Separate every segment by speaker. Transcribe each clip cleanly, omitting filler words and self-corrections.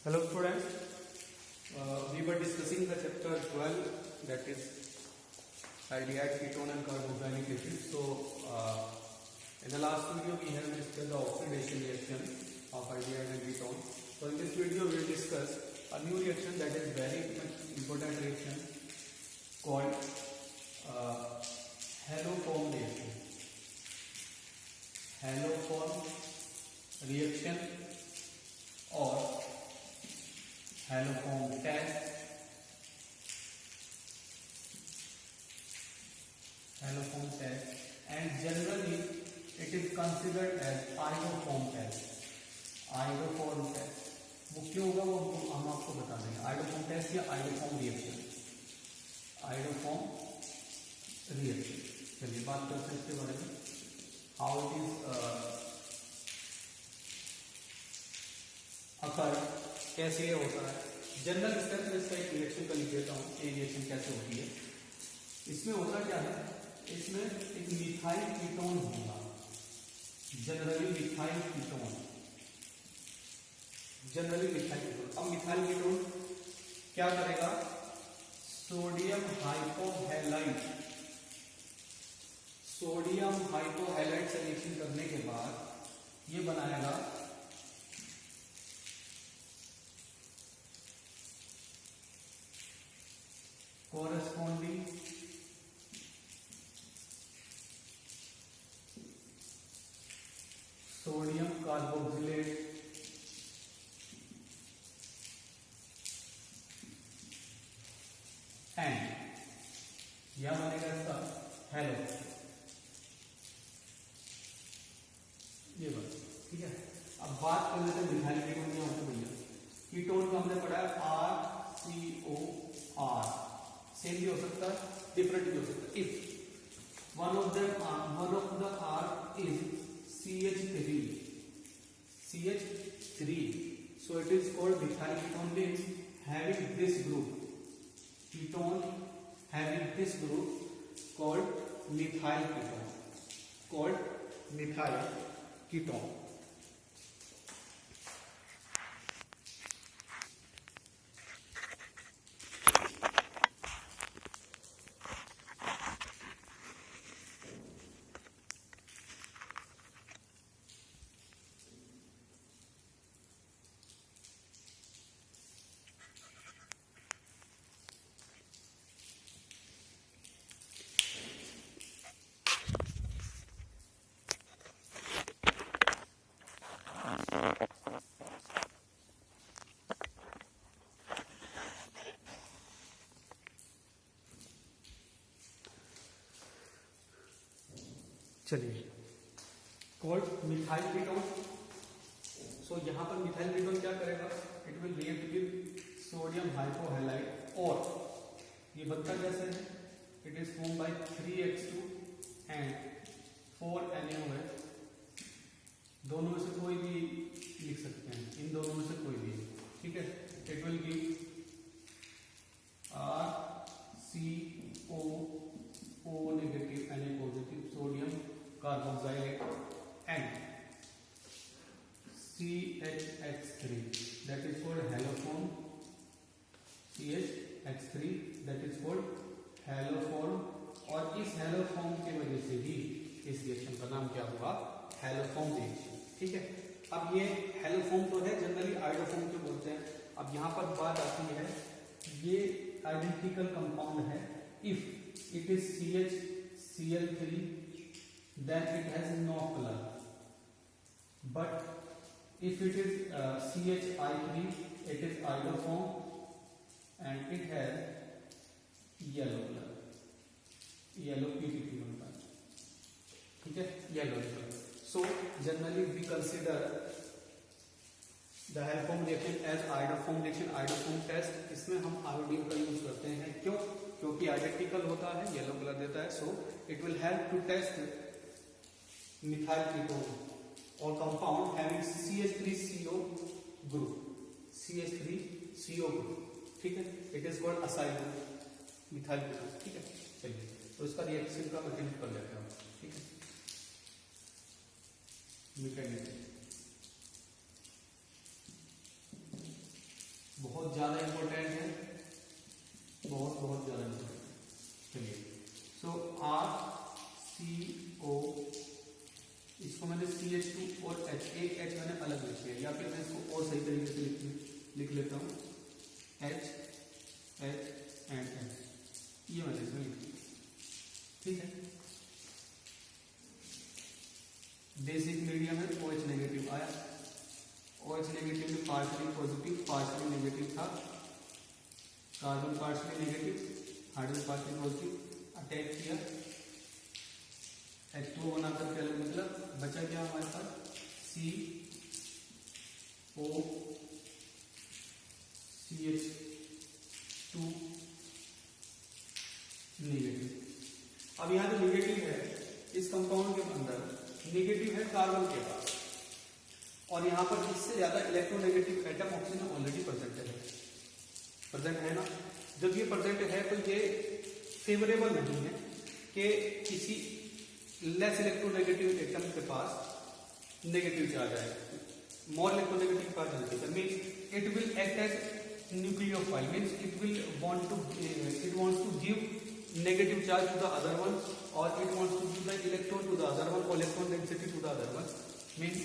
Speaker 1: Hello students, we were discussing the chapter 12, that is aldehyde, ketone and carboxylic acid. So in the last video we have discussed the oxidation reaction of aldehyde and ketone. So in this video we will discuss a new reaction that is very important reaction called haloform reaction. Haloform reaction or haloform test, and generally it is considered as iodoform test. iodoform test वो क्यों होगा वो हम आपको बता देंगे. iodoform test या iodoform reaction. iodoform reaction चलिए बात करते हैं इसके बारे में. How it is occur, कैसे ये होता है. जनरल स्टेप में इसका एक रिएक्शन का लिख देता हूँ. ये रिएक्शन कैसे होती है. इसमें होता क्या है, इसमें एक मिथाइल कीटोन होगा. Generally methyl ketone. अब मिथाइल कीटोन क्या करेगा, सोडियम हाइपोहैलाइड से रिएक्शन करने के बाद ये बनाएगा corresponding sodium carboxylate and यह बनेगा इसका हेलो. ये बस ठीक है. अब बात कर लेते हैं मिथाइल कीटोन की. यहाँ पे भैया कीटोन को हमने पढ़ा RCOR. सेम भी हो सकता है, डिफरेंट भी हो सकता है. If one of the R is CH3, so it is called methyl ketone means having this group. Ketone having this group called methyl ketone. चलिए कॉल्ड मिथाइल कीटोन. सो यहाँ पर मिथाइल कीटोन क्या करेगा, it will react with sodium hypohalide और ये बनता कैसे है, it is form by 3H2 and 4NaOH. दोनों में से कोई भी लिख सकते हैं, इन दोनों में से कोई भी. ठीक है. It will give RCOO negative Na positive sodium carboxylate and CHX3, that is called haloform. CHX3 that is called haloform. और इस haloform की वजह से ही इस रिएक्शन का नाम क्या हुआ, haloform रिएक्शन. ठीक है. अब ये haloform तो है, जनरली iodoform क्यों बोलते हैं. अब यहाँ पर बात आती है, ये आइडेंटिकल कंपाउंड है. If it is CHCl3 then it has no color, but if it is CHI3 it is iodoform and it has yellow color. yellow PP बनता है. ठीक है, yellow color. So generally we consider the haloform reaction as iodoform reaction, iodoform test. इसमें हम iodine का use करते हैं. क्यों, क्योंकि आइडेंटिकल होता है, येलो कलर देता है. So it will help to test methyl ketone और कंपाउंड हैविंग CH3CO ग्रुप. ठीक है. It is called acyl methyl ketone. ठीक है. चलिए तो इसका रिएक्शन का कंटिन्यू कर लेते हैं. ठीक है. मैकेनिज्म बहुत ज्यादा इंपॉर्टेंट है, बहुत ज्यादा इंपॉर्टेंट। चलिए, सो RCO, इसको मैंने CH2 और H, एक H मैंने अलग लिख लिया, या फिर मैं इसको और सही तरीके से लिख लेता हूँ, H एंड H, ये मैंने इसमें लिख लिया। ठीक है, बेसिक मीडियम है, OH नेगेटिव आया, OH नेगेटिव में पार्शियली पॉजिटिव पार्शियली नेगेटिव था, carbon partially negative hydrogen partially positive, attack किया, H2O बना करके अलग निकला, बचा क्या हमारे पास CO CH2 नेगेटिव। अब यहाँ जो नेगेटिव है इस कंपाउंड के अंदर नेगेटिव है कार्बन के पास, और यहाँ पर इससे ज्यादा electronegative atom oxygen already present है ना। जब ये प्रेजेंट है तो ये फेवरेबल नहीं है कि किसी लेस इलेक्ट्रोनेगेटिव एटम के पास नेगेटिव चार्ज आए, मोर इलेक्ट्रोनेगेटिव के पास negative means it will act as nucleophile, means it wants to give negative charge to the other one, or it wants to give the electron to the other one, or electron density to the other one. Means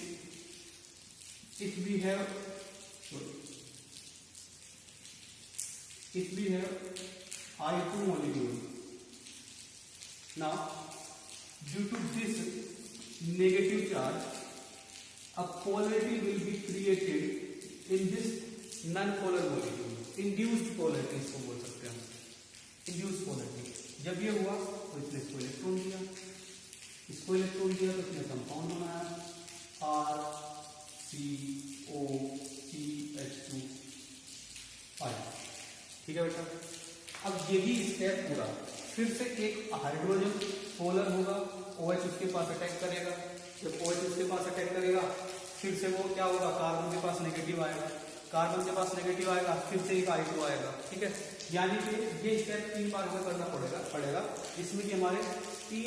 Speaker 1: if we have I2 molecule, now due to this negative charge a polarity will be created in this non-polar molecule, induced polarity इसको बोल सकते हैं, induced polarity। जब ये हुआ तो इसने इसको इलेक्ट्रॉन दिया, तो इसने कंपाउंड बनाया RCOCH2। ठीक है बेटा, अब यही स्टेप पूरा फिर से एक हाइड्रोजन पोलर होगा, OH उसके पास अटैक करेगा, जब OH उसके पास अटैक करेगा फिर से वो क्या होगा, कार्बन के पास नेगेटिव आएगा, फिर से एक I2 आएगा। ठीक है, यानी कि ये स्टेप 3 बार में करना पड़ेगा, इसमें कि हमारे 3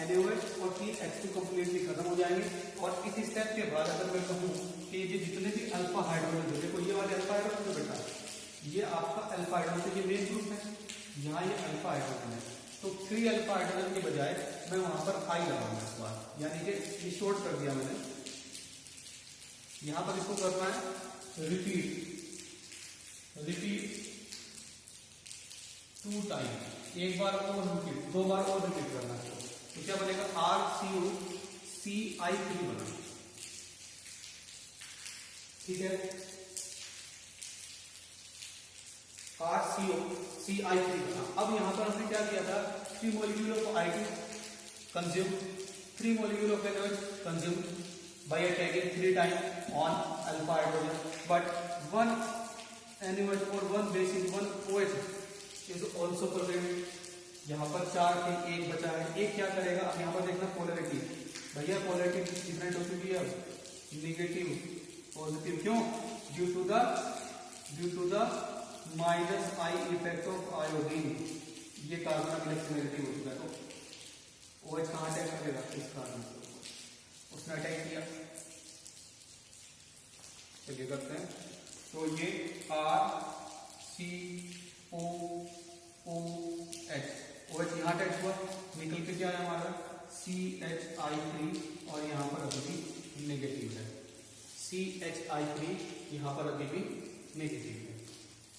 Speaker 1: NaOH और 3 H2 कंप्लीटली खत्म हो जाएंगे। और इस स्टेप के बाद अगर मैं कहूँ कि ये जितने भी अल्फा हाइड्रोजन है, देखो ये वाले अल्फा हाइड्रोजन तो बेटा ये आपका अल्फा हाइड्रोजन ये मेन ग्रुप है, यहाँ ये अल्फा हाइड्रोजन है, तो 3 अल्फा हाइड्रोजन के बजाय मैं वहां पर I लगाऊंगा इस बार, यानी कि ये शॉर्ट कर दिया मैंने, यहां पर इसको करना है रिपीट 2 टाइम, एक बार और रिपीट, 2 बार और रिपीट करना है, तो क्या बनेगा RCOCI3 बना। ठीक है, RCOCI3 बना। अब यहां पर हमने क्या किया था, 3 molecule of I2 consumed, 3 molecule of NaOH consumed by attacking 3 times on alpha hydrogen, but 1 NaOH or 1 basic 1 OH is also present। यहाँ पर 4 थे, 1 बचा है, एक क्या करेगा, अब यहाँ पर देखना पोलरिटी, भैया पोलरिटी डिफरेंट हो चुकी है, नेगेटिव पॉजिटिव, क्यों, due to the minus I effect of iodine, ये कार्बन इलेक्ट्रोनेगेटिव हो चुका है, तो OH कहाँ अटैक करेगा, इस कार्बन को, उसने अटैक किया। चलिए करते हैं, तो ये RCOOH, OH यहाँ अटैच हुआ, निकल के क्या है हमारा CHI3, और यहाँ पर अभी भी नेगेटिव है, CHI3 यहाँ पर अभी भी नेगेटिव है।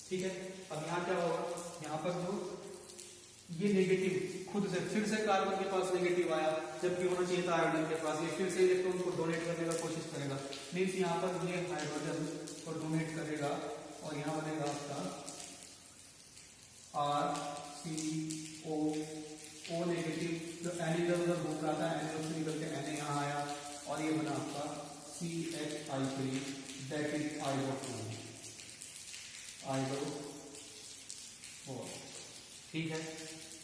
Speaker 1: ठीक है, अब यहाँ क्या होगा, यहाँ पर जो ये नेगेटिव खुद से फिर से कार्बन के पास नेगेटिव आया, जबकि होना चाहिए था हाइड्रोजन के पास, ये फिर से इलेक्ट्रॉन को डोनेट करने का कोशिश करेगा, मीन्स यहाँ पर ये हाइड्रोजन को डोनेट करेगा, और यहाँ बनेगा आपका RCOO नेगेटिव, जो एन इधर उधर घूम रहा था, एन से निकल के एन यहाँ आया, और ये बना आपका CHI3, दैट इज I2O। ठीक है,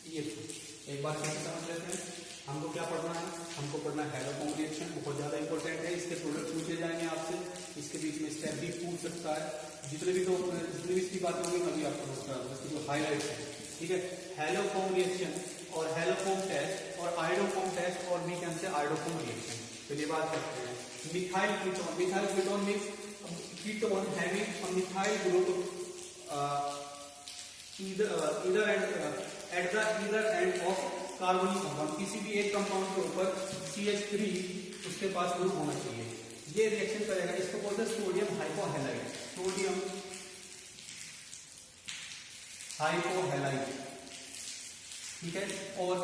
Speaker 1: ये एक बार कैसे समझ लेते हैं, हमको क्या पढ़ना है, हमको पढ़ना है हेलोफॉर्म रिएक्शन, बहुत ज्यादा इंपॉर्टेंट है, इसके प्रोडक्ट पूछे जाएंगे आपसे, इसके बीच में स्टेप भी पूछ सकता है, जितनी भी इसकी बात होगी मैं भी आपको बता दूंगा, इसकी जो हाईलाइट है। ठीक है, हेलोफॉर्म रिएक्शन और हेलोफॉर्म टेस्ट और आइडोफॉर्म टेस्ट, और we can say iodoform reaction. चलिए बात करते हैं methyl ketone means ketone having a methyl group either end at the either end of carbonic compound, किसी भी एक कंपाउंड के ऊपर CH3 उसके पास ग्रुप होना चाहिए। ये रिएक्शन करेगा, इसको बोलते हैं सोडियम हाइपोहैलाइड, सोडियम हाइपोहैलाइड, ठीक है। और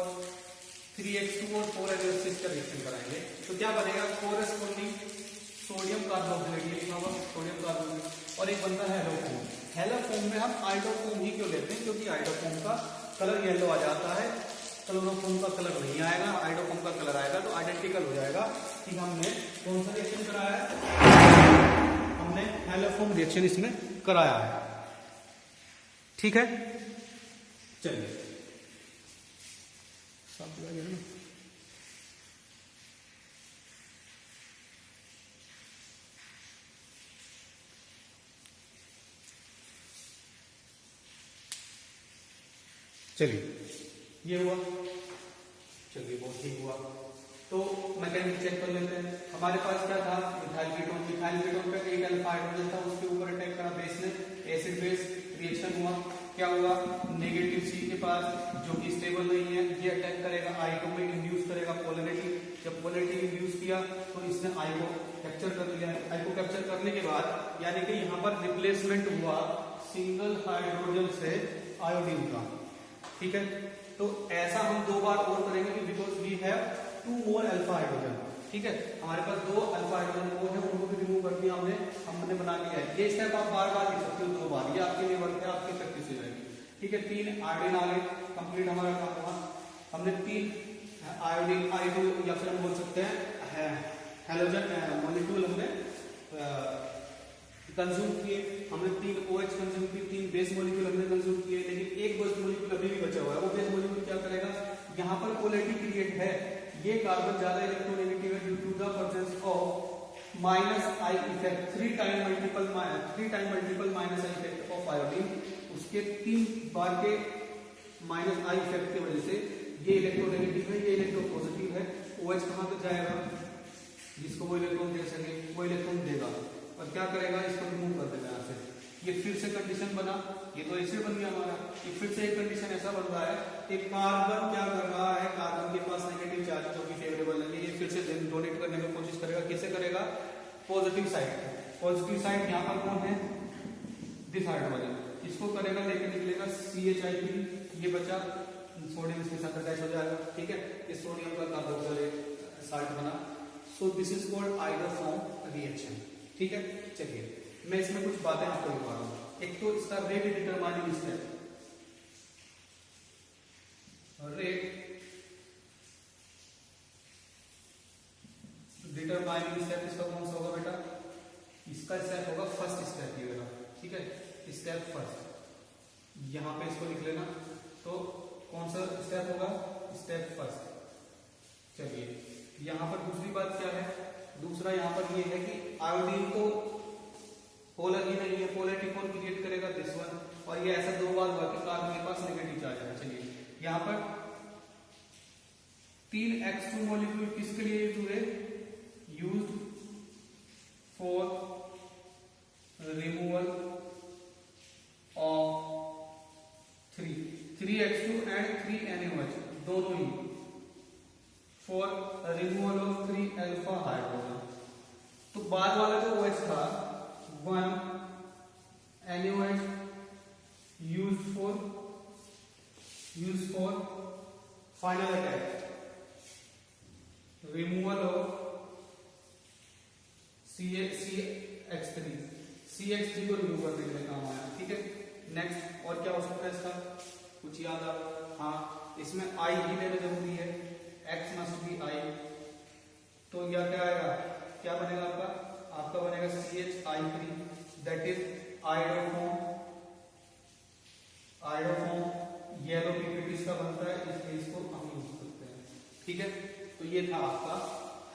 Speaker 1: 3H2 और 4NH6 का रिएक्शन कराएंगे तो क्या बनेगा, कोरेस्पोंडिंग सोडियम कार्बोक्सिलेट, ये लिखा हुआ सोडियम कार्बोक्सिलेट, और एक बनता है हेलोफोम। हेलोफोम में हम आइडोफोम ही क्यों लेते हैं, क्योंकि आइडोफोम का कलर येलो आ जाता है, क्लोरोफोम का कलर नहीं आएगा, आइडोफोम का कलर आएगा, तो आइडेंटिकल हो जाएगा कि हमने कौन सा रिएक्शन कराया है, हमने हेलोफोम रिएक्शन इसमें कराया है, ठीक है। चलिए सब जगह ना, चलिए ये हुआ, चलिए बहुत ठीक हुआ। तो मैकेनिक चेक कर लेते हैं। हमारे पास क्या था, मिथाइल कीटोन, मिथाइल कीटोन पे एक अल्फा हाइड्रोजन था, उसके ऊपर अटैक करा बेस ने, एसिड बेस रिएक्शन हुआ, क्या हुआ, नेगेटिव C के पास जो कि स्टेबल नहीं है, ये अटैक करेगा I को में, इंड्यूस करेगा पोलैरिटी, जब पोलैरिटी इंड्यूस किया तो इसने I को कैप्चर कर लिया। I को कैप्चर करने के बाद यानी कि यहाँ पर रिप्लेसमेंट हुआ सिंगल हाइड्रोजन से आयोडीन का, ठीक है। तो ऐसा हम 2 बार और करेंगे because we have 2 more alpha hydrogen, ठीक है। हमारे पास 2 अल्फा हाइड्रोजन और है, उनको भी रिमूव कर दिया हमने बना लिया है। ये स्टेप आप बार बार लिख सकते हो, 2 बार, ये आपके लिए वर्क है, आपकी प्रैक्टिस हो जाएगी, ठीक है। 3 आयोडीन आ गए, कंप्लीट हमारा काम हुआ। हमने 3 आयोडीन I2 या फिर हम बोल सकते हैं हैलोजन मॉलिक्यूल हमने कंज्यूम किए, हमने 3 OH कंज्यूम किए, 3 बेस मॉलिक्यूल हमने कंज्यूम किए, लेकिन एक बेस मॉलिक्यूल अभी भी बचा हुआ है। वो बेस मॉलिक्यूल क्या करेगा, यहाँ पर पोलैरिटी क्रिएट है, ये कार्बन ज्यादा इलेक्ट्रोनेगेटिव है due to the presence of -I effect, 3 time multiple -I effect of iodine, उसके 3 बार के -I इफेक्ट की वजह से ये इलेक्ट्रोनेगेटिव है, ये इलेक्ट्रोपॉजिटिव है। OH कहाँ तक जाएगा, जिसको वो इलेक्ट्रॉन दे सके वो इलेक्ट्रॉन देगा, और क्या करेगा, इसको रिमूव कर देगा यहाँ से। ये फिर से कंडीशन बना, ये तो एसिड बन गया हमारा, ये फिर से एक कंडीशन ऐसा बन रहा है कि कार्बन क्या कर रहा है, कार्बन के पास नेगेटिव चार्ज जो कि फेवरेबल नहीं है, ये फिर से डोनेट करने की कोशिश करेगा। कैसे करेगा, पॉजिटिव साइड, पॉजिटिव साइड यहाँ पर कौन है, दिस हाइड्रोजन, इसको करेगा, लेके निकलेगा CH3, ये बचा सोडियम, इसके साथ अटैच हो जाएगा, ठीक है। ये सोडियम का कार्बोक्सिलेट साल्ट बना। So this is called iodoform reaction, ठीक है। चलिए मैं इसमें कुछ बातें आपको बता रहा हूं। एक तो इसका rate determining step, rate determining step इसका कौन सा होगा बेटा, इसका स्टेप होगा फर्स्ट स्टेप, ये वाला, ठीक है, स्टेप फर्स्ट, यहां पे इसको लिख लेना। तो कौन सा स्टेप होगा, स्टेप फर्स्ट। चलिए यहां पर दूसरी बात क्या है, दूसरा यहाँ पर ये है कि आयोडीन तो पोलर ही नहीं है, पोलैरिटी कौन क्रिएट करेगा, दिस वन, और ये ऐसा 2 बार हुआ कि कार्बन के पास नेगेटिव चार्ज है। चलिए यहाँ पर 3H2 मॉलिक्यूल किसके लिए यूज हुए, used for removal of 3H2 and 3NaOH, दोनों ही for removal of 3 alpha hydrogen. तो बाद वाला जो OH था 1 NaOH used for final attack, removal of CH3 को रिमूव करने के लिए काम आया, ठीक है। नेक्स्ट और क्या हो सकता है इसका, कुछ याद आ, हाँ इसमें I ही लेना जरूरी है, X मस्ट बी I, तो यह क्या आएगा, क्या बनेगा आपका बनेगा CH3, that is iodoform, yellow PPT इसका बनता है, इसलिए इसको हम यूज करते हैं, ठीक है। तो ये था आपका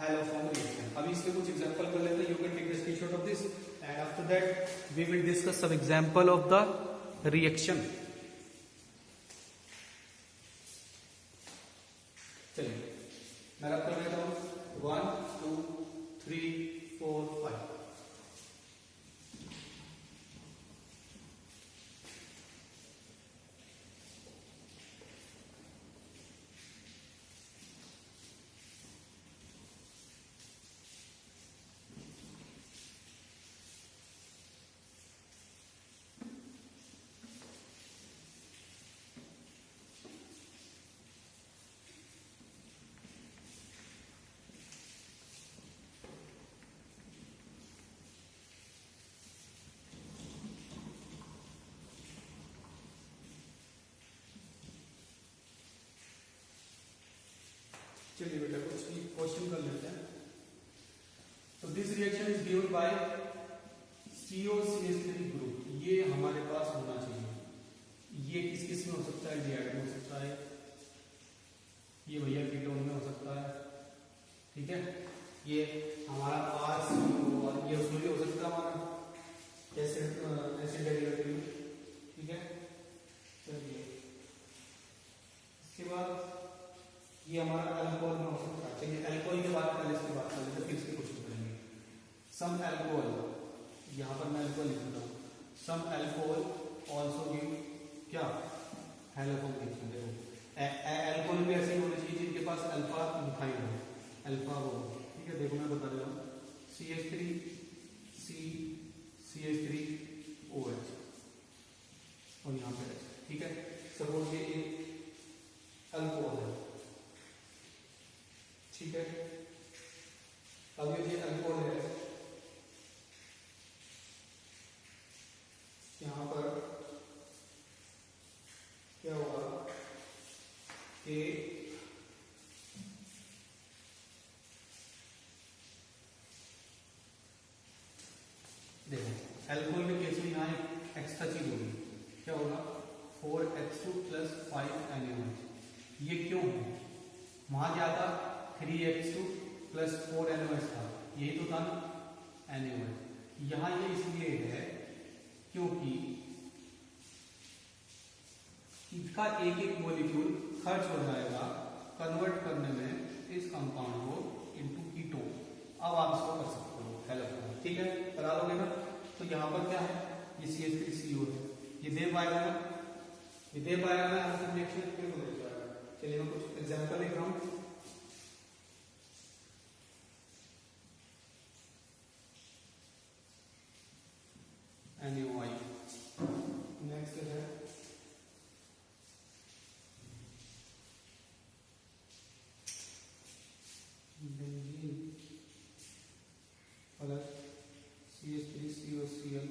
Speaker 1: हेलोफॉर्म रिएक्शन। अभी इसके कुछ एग्जांपल कर लेते हैं, you can take the screenshot of this and after that we will discuss some example of the reaction. चलिए मैं रब कर देता हूं, 1 2 3 4 5। चलिए बेटा कुछ क्वेश्चन कर लेते हैं। तो this reaction is given by COCH3 group, ये हमारे पास होना चाहिए। ये किस किस में हो सकता है? डीआईड में हो सकता है, ये भैया कीटोन में हो सकता है, ठीक है। ये हमारा RCO और ये उसमें भी हो सकता है हमारा एसिड डेरिवेटिव, ठीक है। चलिए इसके बाद ये हमारा अल्कोहल में हो सकता है। चलिए अल्कोहल के बाद पहले इसकी बात कर लेते हैं, फिर इसके क्वेश्चन करेंगे। सम अल्कोहल, यहाँ पर मैं अल्कोहल लिख रहा हूँ। सम अल्कोहल ऑल्सो गिव क्या? हैलोफोन रिएक्शन। देखो अल्कोहल भी ऐसे होने चाहिए जिनके पास अल्फा मिथाइल हो, अल्फा वो, ठीक है। देखो मैं बता रहा हूँ CH3CH3OH और यहाँ पे H, ठीक है। सपोज ये एक अल्कोहल है, ठीक है। अब ये अल्कोहल है, यहाँ पर क्या होगा कि देखो अल्कोहल के केस में यहाँ एक एक्स्ट्रा चीज होगी, क्या होगा? 4H2 + 5NaOH। ये क्यों है? वहां क्या था? 3H2 + 4NaOH था, यही तो था ना NaOH। यहाँ ये इसलिए है क्योंकि इसका एक एक मॉलिक्यूल खर्च हो जाएगा कन्वर्ट करने में इस कंपाउंड को इनटू कीटोन। अब आप इसको कर सकते हो हेल्प, ठीक है, करा लोगे ना। तो यहाँ पर क्या है? ये CH3CO है, ये दे पाएगा ना, ये दे पाएगा ना, रिएक्शन फिर हो जाएगा। चलिए मैं कुछ एग्जांपल लिख रहा हूँ। NaOI, नेक्स्ट है benzene plus CH3COCl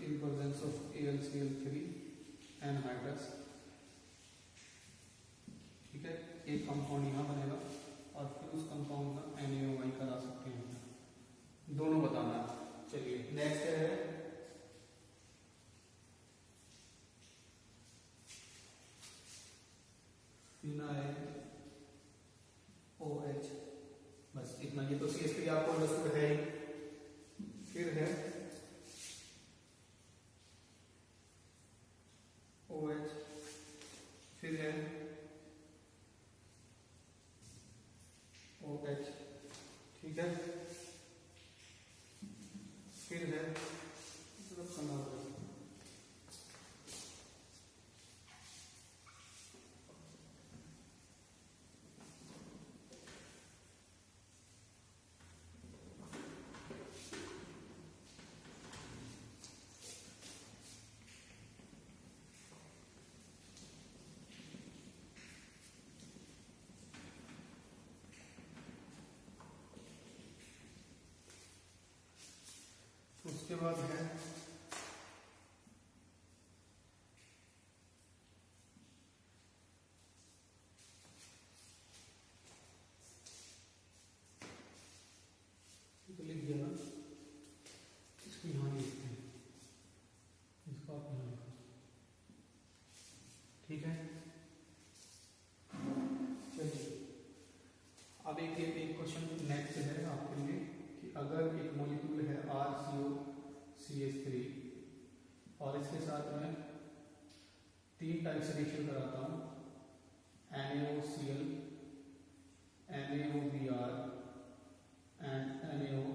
Speaker 1: in presence of AlCl3 anhydrous, ठीक है। एक कंपाउंड यहाँ बनेगा और फिर उस कंपाउंड का NaOI करा सकते हैं, दोनों बताना। चलिए नेक्स्ट है फिनाइल OH, बस इतना। ये तो CH3 आपको अंडरस्टूड है ही। फिर है OH, फिर है OH, ठीक है। फिर है उसके बाद है तो लिख दिया ना, इसको यहाँ लिखते हैं, इसको आप यहाँ लिखो, ठीक है। चलिए अब एक क्वेश्चन नेक्स्ट है आपके लिए कि अगर एक मॉलिक्यूल है RCOCH3 और इसके साथ में 3 टाइप से रिएक्शन कराता हूँ, NaOCl, NaOBr एंड NaOI,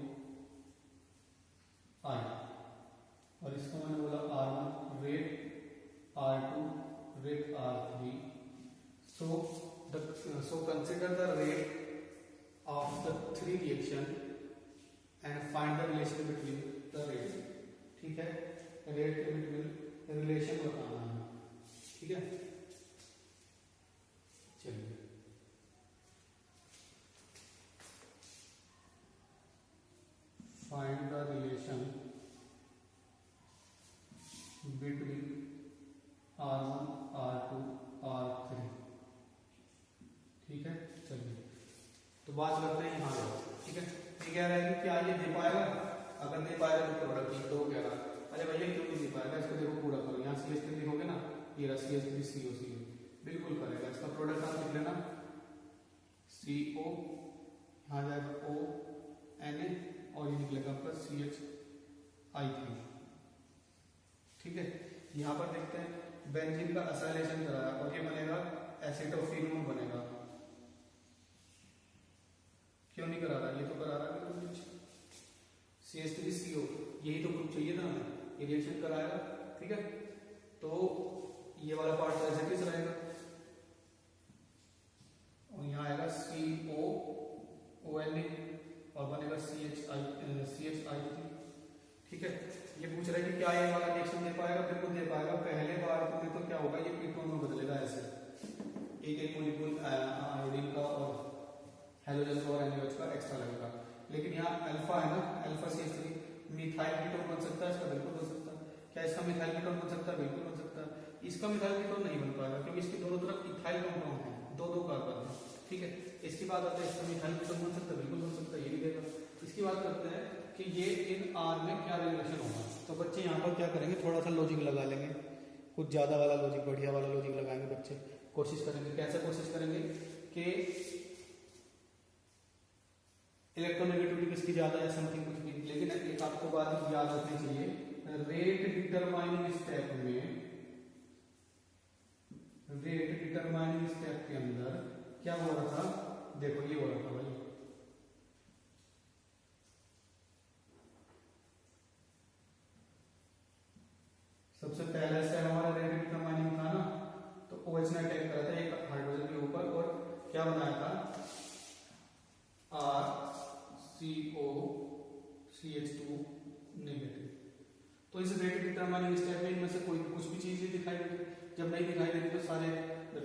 Speaker 1: और इसको मैंने बोला R1 rate, R2 rate, R3। So consider the rate of the 3 reaction and find the relation between the rate, ठीक है। रेट के बिटवीन रिलेशन बताना है, ठीक है। चलिए find the relation between R1, R2, R3, क्या ये दे पाएगा? अगर दे पाएगा तो प्रोडक्ट लिख दो, कह रहा अरे भैया क्यों नहीं दे पाएगा, इसको देखो पूरा करो, यहाँ CH3 लिखोगे ना, ये रहा CH3COCl, बिल्कुल करेगा। इसका प्रोडक्ट आप लिख लेना CO, यहाँ जाएगा ONA और ये निकलेगा आपका CH3। ठीक है, यहाँ पर देखते हैं बेंजीन का असाइलेशन कराया और ये बनेगा एसिटोफिनोन बनेगा। क्यों नहीं करा रहा? ये तो करा रहा है CH3CO, यही तो ग्रुप चाहिए था हमें, ये रिएक्शन कराएगा। ठीक है, तो ये वाला पार्ट तो ऐसे किस रहेगा और यहाँ आएगा COONA और बनेगा CH3। ठीक है, ये पूछ रहा है कि क्या ये वाला रिएक्शन दे पाएगा? बिल्कुल दे पाएगा। पहले बार में तो क्या होगा, ये कीटोन में बदलेगा ऐसे, एक मॉलिक्यूल आयोडीन का और हेलोजन का और NaOH का एक्स्ट्रा लगेगा। लेकिन यहाँ अल्फा है ना, अल्फा CH3 मिथाइल कीटोन बन सकता है, इसका बिल्कुल बन सकता है। क्या इसका मिथाइल कीटोन बन सकता है? बिल्कुल बन सकता है। इसका मिथाइल कीटोन नहीं बन पाएगा क्योंकि इसके दोनों तरफ इथाइल कंपाउंड है, दो कार्बन है। ठीक है, इसकी बात आते हैं, इसका मिथाइल कीटोन बन सकता है? बिल्कुल बन सकता है, ये भी देगा। इसकी बात करते हैं कि ये इन R में क्या रिलेशन होगा। तो बच्चे यहाँ पर क्या करेंगे, थोड़ा सा लॉजिक लगा लेंगे, कुछ ज्यादा वाला लॉजिक, बढ़िया वाला लॉजिक लगाएंगे बच्चे। कोशिश करेंगे, कैसे कोशिश करेंगे कि इलेक्ट्रोनेगेटिविटी किसकी ज्यादा है, समथिंग कुछ भी। लेकिन एक आपको बात याद रखनी चाहिए, रेट डिटरमाइनिंग स्टेप के अंदर क्या हो रहा था, देखो ये हो रहा था भाई, सबसे पहले से हमारा रेट डिटरमाइनिंग था ना, तो OH ने अटैक करा था एक हाइड्रोजन के ऊपर और क्या बनाया था, RCOCH2 नेगेटिव। तो इस रेट डिटरमाइनिंग स्टेप में इनमें से कोई कुछ भी चीज नहीं दिखाई देती। जब नहीं दिखाई देती तो सारे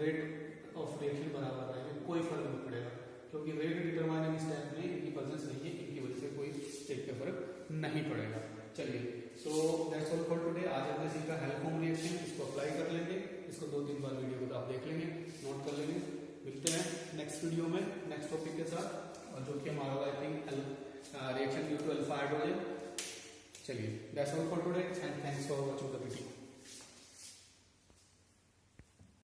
Speaker 1: रेट ऑफ रिएक्शन बराबर रहेंगे, कोई फर्क नहीं पड़ेगा, क्योंकि रेट डिटरमाइनिंग स्टेप में इनकी प्रेजेंस नहीं है, इनकी वजह से कोई स्टेप पे फर्क नहीं पड़ेगा। चलिए, so that's all for today. आज हमने सीखा हेल्फहोम रिएक्शन, इसको अप्लाई कर लेंगे, इसको 2-3 बार वीडियो को आप देख लेंगे, नोट कर लेंगे। मिलते हैं नेक्स्ट वीडियो में नेक्स्ट टॉपिक के साथ, और जो कि हमारा I think reaction due to alpha hydrogen. चलिए, that's all for today and thanks for watching the video.